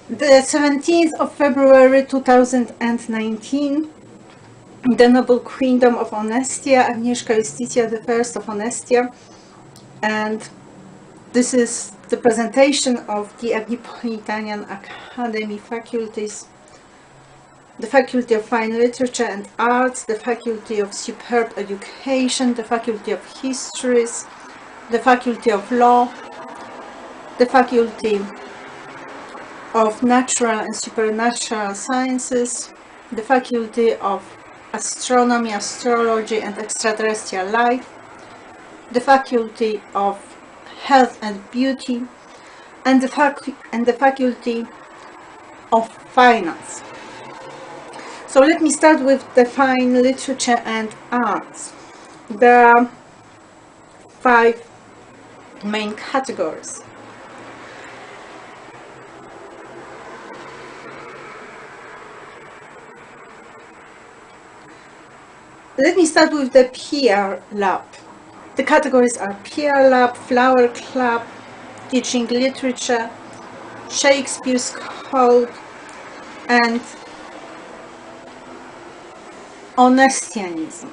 The 17th of February 2019, the Noble Queendom of Honestia, Agnieszka Justitia I of Honestia, and this is the presentation of the Neapolitan Academy faculties, the Faculty of Fine Literature and Arts, the Faculty of Superb Education, the Faculty of Histories, the Faculty of Law, the Faculty of Natural and Supernatural Sciences, the Faculty of Astronomy, Astrology and Extraterrestrial Life, the Faculty of Health and Beauty, and the Faculty of Finance. So let me start with the Fine Literature and Arts. There are 5 main categories. Let me start with the PR Lab. The categories are PR Lab, Flower Club, Teaching Literature, Shakespeare's Code, and Honestianism.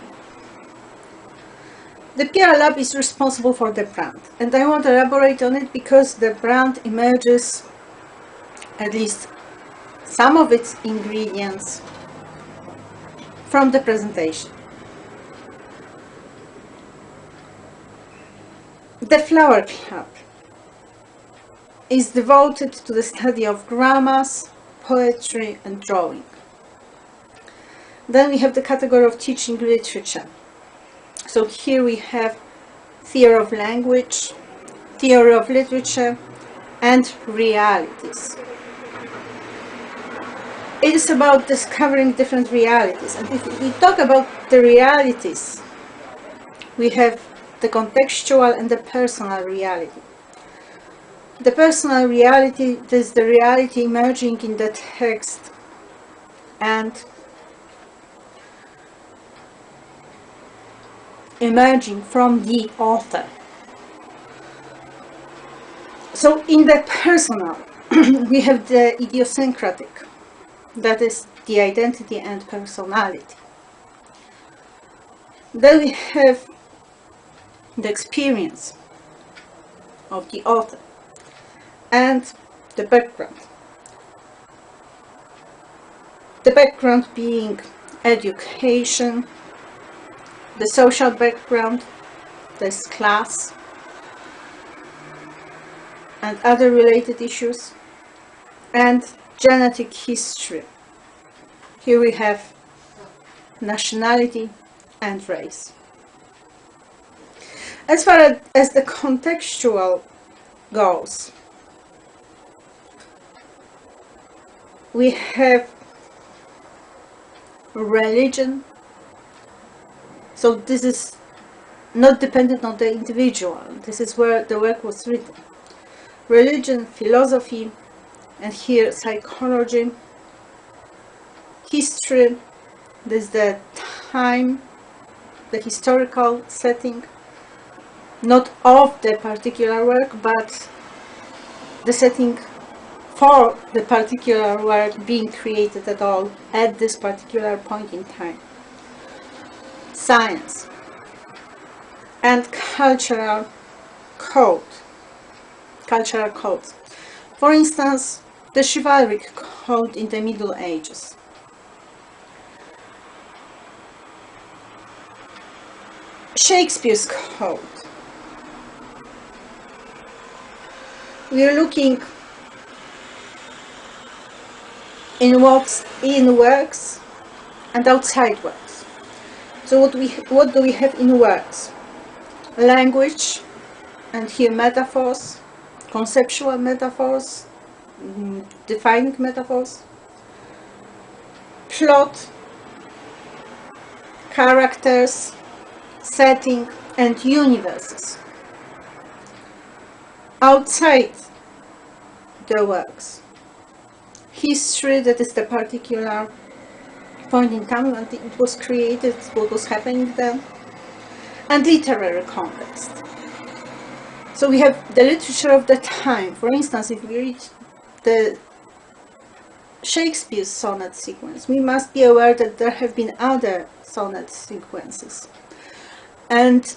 The PR Lab is responsible for the brand, and I want to elaborate on it because the brand emerges, at least some of its ingredients, from the presentation. The Flower Club is devoted to the study of grammars, poetry and drawing. Then we have the category of teaching literature. So here we have theory of language, theory of literature and realities. It is about discovering different realities, and if we talk about the realities, we have the contextual and the personal reality. The personal reality is the reality emerging in the text and emerging from the author. So in the personal, we have the idiosyncratic, that is the identity and personality. Then we have the experience of the author and the background. The background being education, the social background, this class, and other related issues, and genetic history. Here we have nationality and race. As far as the contextual goes, we have religion. So this is not dependent on the individual. This is where the work was written. Religion, philosophy, and here psychology, history, this is the time, the historical setting, not of the particular work, but the setting for the particular work being created at all at this particular point in time. Science and cultural codes. For instance, the chivalric code in the Middle Ages. Shakespeare's code. We are looking in works and outside works. So what do we have in works? Language, and here metaphors, conceptual metaphors, defining metaphors, plot, characters, setting, and universes. Outside the works, history, that is the particular point in time when it was created, what was happening then, and literary context. So we have the literature of the time. For instance, if we read the Shakespeare's sonnet sequence, we must be aware that there have been other sonnet sequences and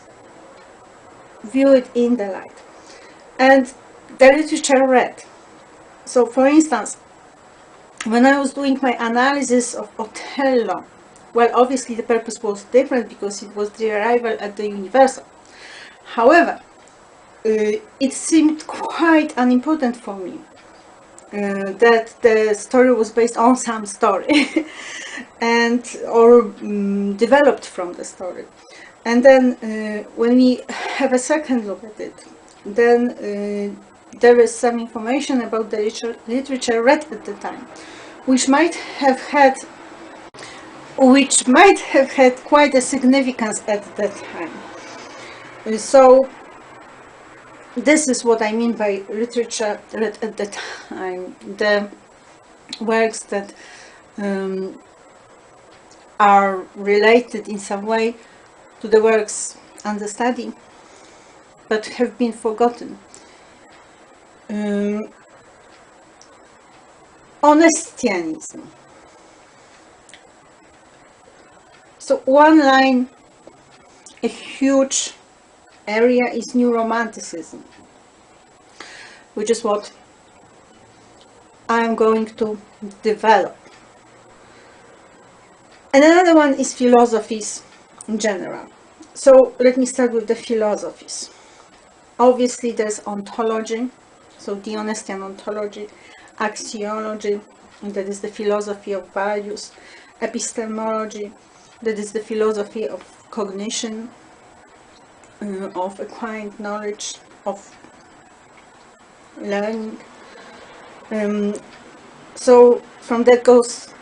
view it in the light. And the literature read. So, for instance, when I was doing my analysis of Othello, well, obviously the purpose was different because it was the arrival at the universal. However, it seemed quite unimportant for me that the story was based on some story and or developed from the story. And then when we have a second look at it, then there is some information about the literature read at the time, which might have had quite a significance at that time. So this is what I mean by literature read at the time. The works that are related in some way to the works under study, but have been forgotten. Honestianism. So one line, a huge area is New Romanticism, which is what I'm going to develop. And another one is philosophies in general. So let me start with the philosophies. Obviously there's ontology, so the Honestian ontology, axiology, that is the philosophy of values, epistemology, that is the philosophy of cognition, of acquiring knowledge, of learning. So from that comes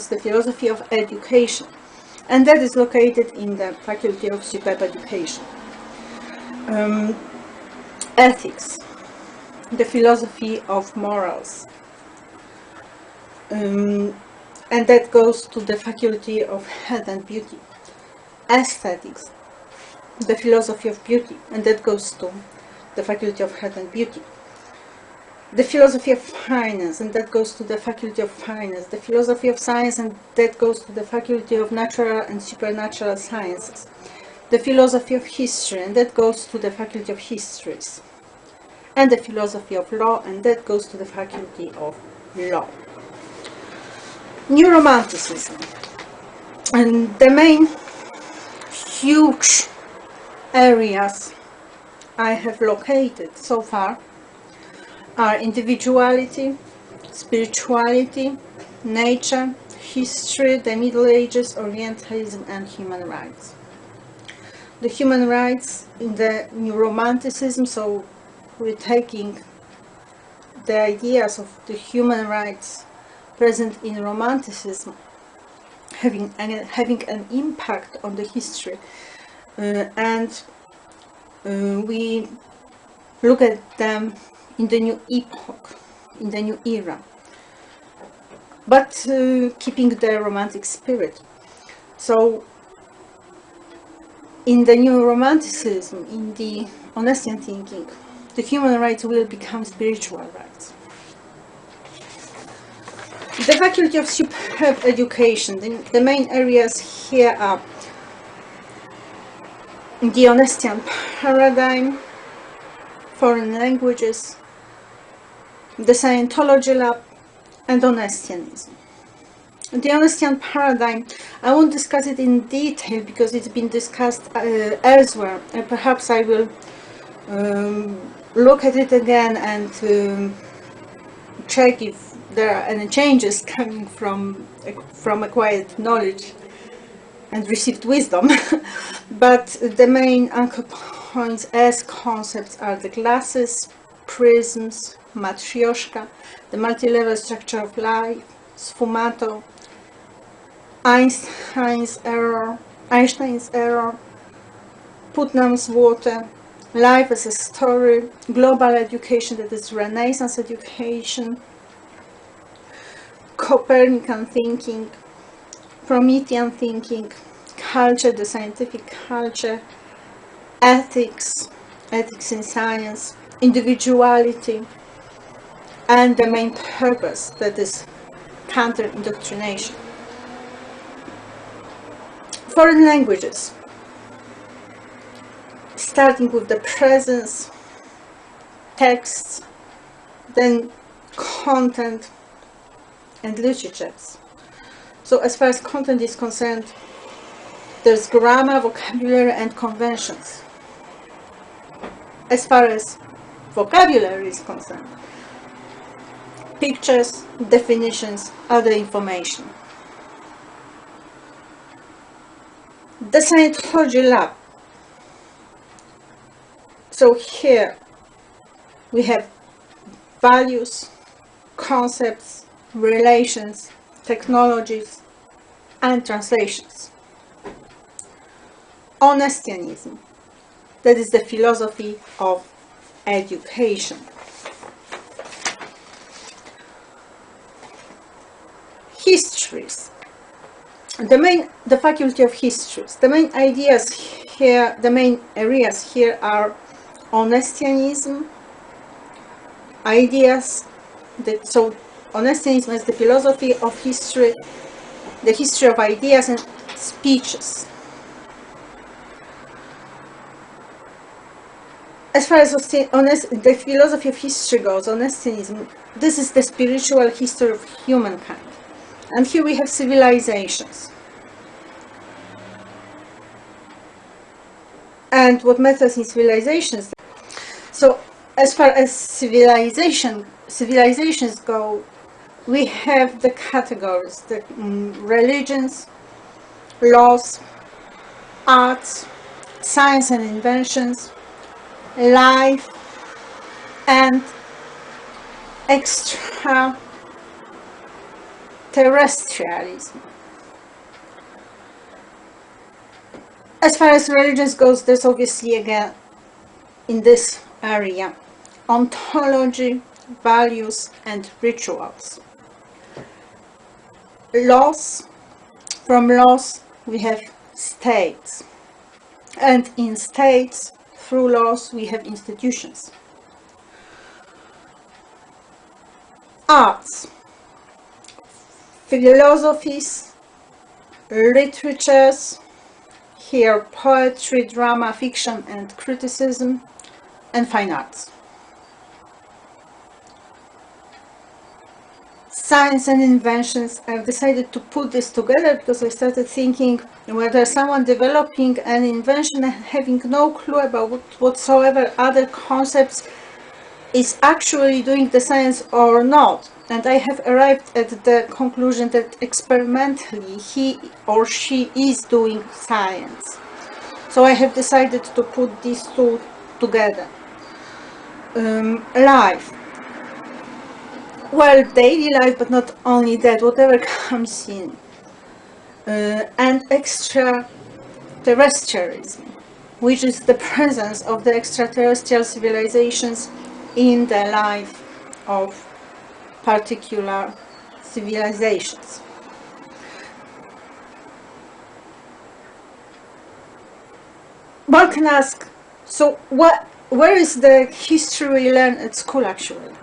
the philosophy of education, and that is located in the Faculty of Superb Education. Ethics, the philosophy of morals, and that goes to the Faculty of Health and Beauty. Aesthetics, the philosophy of beauty, and that goes to the Faculty of Health and Beauty. The philosophy of finance, and that goes to the Faculty of Finance. The philosophy of science, and that goes to the Faculty of Natural and Supernatural Sciences. The philosophy of history, and that goes to the Faculty of Histories. And the philosophy of law, and that goes to the Faculty of Law. New Romanticism. And the main huge areas I have located so far are individuality, spirituality, nature, history, the Middle Ages, Orientalism, and human rights. The human rights in the New Romanticism, so we're taking the ideas of the human rights present in Romanticism, having an impact on the history, and we look at them in the new epoch, in the new era, but keeping the romantic spirit. So in the New Romanticism, in the Honestian thinking, the human rights will become spiritual rights. The Faculty of Superb Education, the main areas here are the Honestian paradigm, foreign languages, the Scientology lab, and Honestianism. The Honestian paradigm, I won't discuss it in detail because it's been discussed elsewhere, and perhaps I will look at it again and check if there are any changes coming from acquired knowledge and received wisdom. But the main anchor points as concepts are the glasses, prisms, matryoshka, the multi-level structure of life, sfumato, Einstein's error, Putnam's water, life as a story, global education, that is Renaissance education, Copernican thinking, Promethean thinking, culture, the scientific culture, ethics in science, individuality, and the main purpose, that is counter-indoctrination. Foreign languages, starting with the presence, texts, then content and literatures. So as far as content is concerned, there's grammar, vocabulary and conventions. As far as vocabulary is concerned, pictures, definitions, other information. The Scientology lab. So here we have values, concepts, relations, technologies, and translations. Honestianism, that is the philosophy of education. Histories. The Faculty of Histories. The main ideas here, the main areas here are Honestianism, ideas, so Honestianism is the philosophy of history, the history of ideas and speeches. As far as the philosophy of history goes, Honestianism, this is the spiritual history of humankind. And here we have civilizations. And what matters in civilizations. So as far as civilizations go, we have the categories, the religions, laws, arts, science and inventions, life, and extraterrestrialism. As far as religions goes, there's obviously, again, in this area, ontology, values, and rituals. Laws. From laws, we have states. And in states, through laws, we have institutions. Arts. Philosophies, literatures, here poetry, drama, fiction, and criticism, and fine arts. Science and inventions. I've decided to put this together because I started thinking whether someone developing an invention and having no clue about whatsoever other concepts is actually doing the science or not. And I have arrived at the conclusion that experimentally he or she is doing science. So I have decided to put these two together. Life. Well, daily life, but not only that, whatever comes in. And extraterrestrialism, which is the presence of the extraterrestrial civilizations in the life of particular civilizations. One can ask, so where is the history we learn at school actually?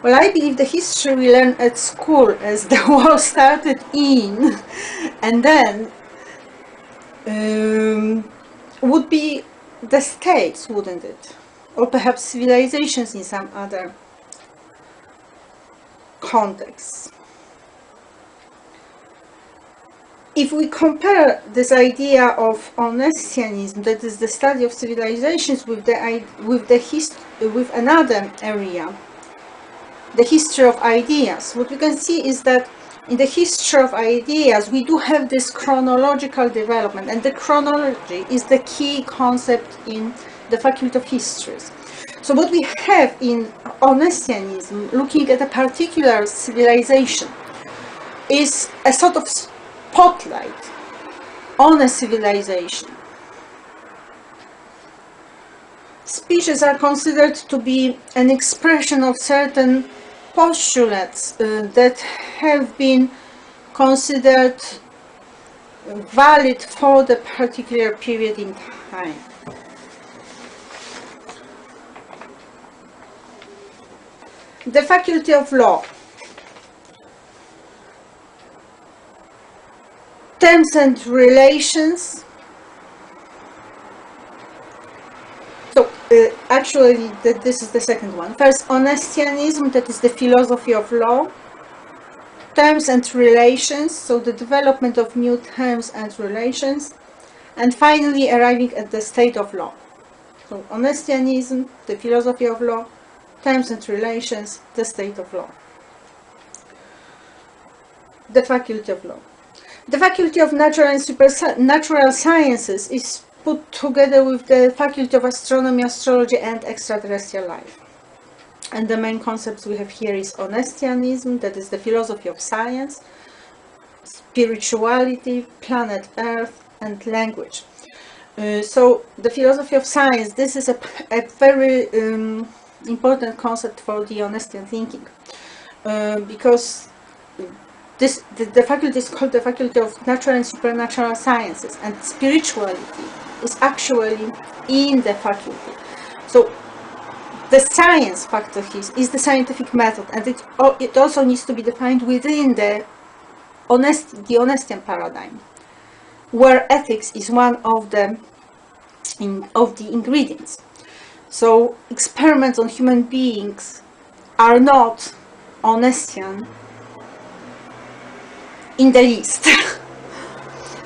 Well, I believe the history we learn at school as the war started in, and then would be the states, wouldn't it? Or perhaps civilizations in some other contexts. If we compare this idea of Honestianism, that is the study of civilizations, with another area, the history of ideas, what we can see is that in the history of ideas we do have this chronological development, and the chronology is the key concept in the Faculty of Histories. So what we have in Honestianism, looking at a particular civilization, is a sort of spotlight on a civilization. Speeches are considered to be an expression of certain postulates that have been considered valid for the particular period in time. The Faculty of Law. Terms and relations. So actually this is the second one. First, Honestianism, that is the philosophy of law. Terms and relations, so the development of new terms and relations. And finally, arriving at the state of law. So Honestianism, the philosophy of law, terms and relations, the state of law. The Faculty of Law. The Faculty of Natural and Supernatural Sciences is put together with the Faculty of Astronomy, Astrology and Extraterrestrial Life. And the main concepts we have here is Honestianism, that is the philosophy of science, spirituality, planet Earth, and language. So the philosophy of science, this is a very important concept for the Honestian thinking, because the faculty is called the Faculty of Natural and Supernatural Sciences, and spirituality is actually in the faculty. So the science faculties is the scientific method, and it also needs to be defined within the Honestian paradigm, where ethics is one of the ingredients. So experiments on human beings are not Honestian in the least.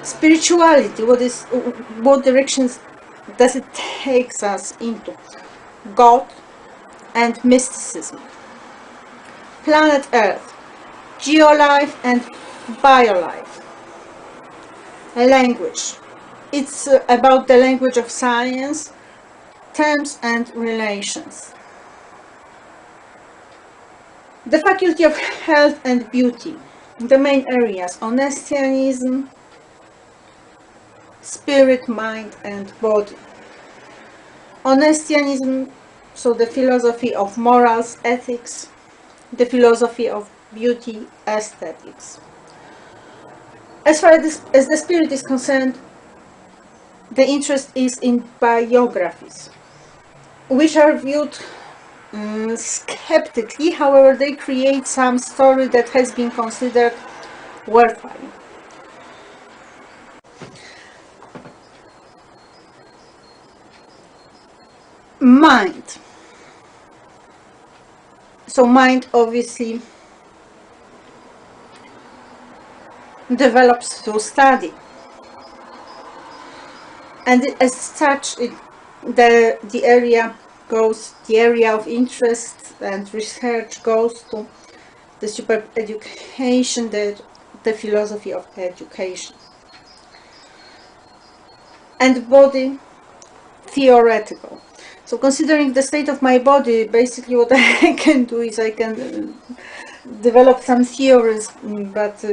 Spirituality, what directions does it take us into? God and mysticism. Planet Earth, geolife and biolife. Language, it's about the language of science, terms and relations. The Faculty of Health and Beauty. The main areas: Honestianism, spirit, mind and body. Honestianism, so the philosophy of morals, ethics, the philosophy of beauty, aesthetics. As far as the spirit is concerned, the interest is in biographies, which are viewed skeptically. However, they create some story that has been considered worthwhile. Mind. So mind obviously develops through study, and as such the area of interest and research goes to the super education, the philosophy of education. And body, theoretical. So considering the state of my body, basically what I can do is I can develop some theories, but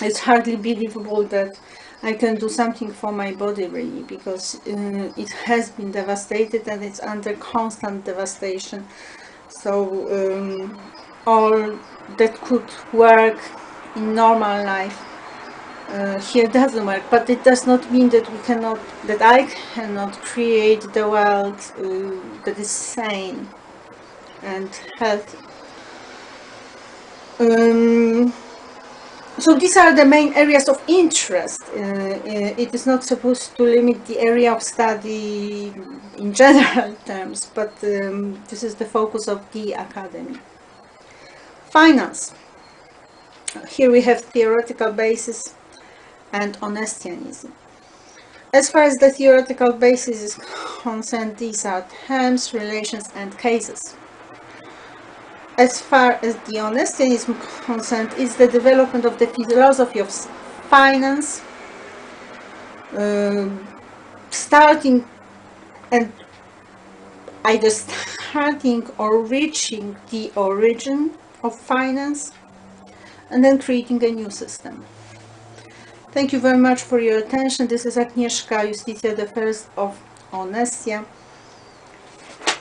it's hardly believable that I can do something for my body, really, because it has been devastated and it's under constant devastation. So all that could work in normal life here doesn't work, but it does not mean that I cannot create the world that is sane and healthy. So these are the main areas of interest. It is not supposed to limit the area of study in general terms, but this is the focus of the academy. Finance. Here we have theoretical basis and Honestianism. As far as the theoretical basis is concerned, these are terms, relations, and cases. As far as the Honestianism concerned, is the development of the philosophy of finance, starting or reaching the origin of finance, and then creating a new system. Thank you very much for your attention. This is Agnieszka Justitia I of Honestia,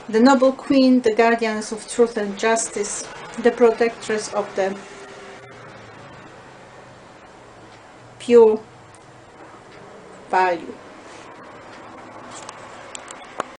the noble queen, the guardians of truth and justice, the protectress of the pure value.